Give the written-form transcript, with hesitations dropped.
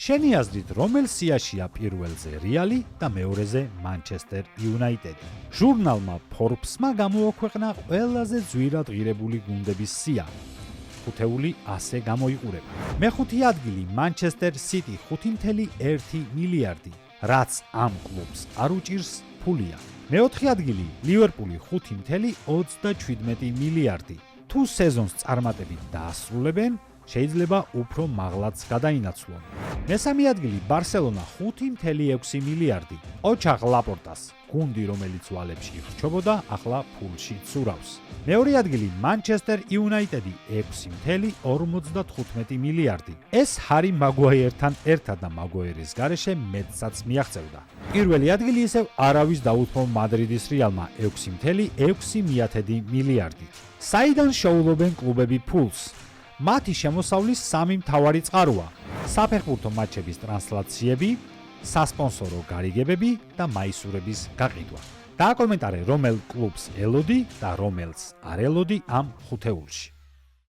შენი აზრით, რომელ სიაშია პირველზე რეალი და მეორეზე მანჩესტერ იუნაიტედი? ჟურნალმა Forbes-მა გამოაქვეყნა ყველაზე ძვირად ღირებული გუნდების სია. ხუთეული ასე გამოიყურება. მეხუთე ადგილი მანჩესტერ სიტი 5.1 მილიარდი, რაც ამ კლუბს არ უჭირს ფულია. მეოთხე ადგილი ლივერპული 5.27 მილიარდი. თუ სეზონს წარმატებით დაასრულებენ, შეიძლება უფრო მაღლაც გადაინაცვლონ. მესამე ადგილი ბარსელონა 5.6 მილიარდი. ოჩახ ლაპორტას გუნდი, რომელიც ვალებში ხრჩობოდა, ახლა ფულში ცურავს. მეორე ადგილი მანჩესტერ იუნაიტედი 6.55 მილიარდი. ეს ჰარი მაგუაიერთან ერთად და მაგუაიერის გარეშე მეტსაც მიაღწევდა. პირველი ადგილი ისევ არავის დაუთმო მადრიდის რეალმა 6.6 მილიარდი. საიდან შეულობენ კლუბები ფულს? მათი შემოსავლის სამი მთავარი წყაროა: საფეხბურთო მატჩების ტრანსლაციები, სასპონსორო გარიგებები და მაისურების გაყიდვა. დააკომენტარე, რომელ კლუბს ელოდი და რომელს არ ელოდი ამ ხუთეულში.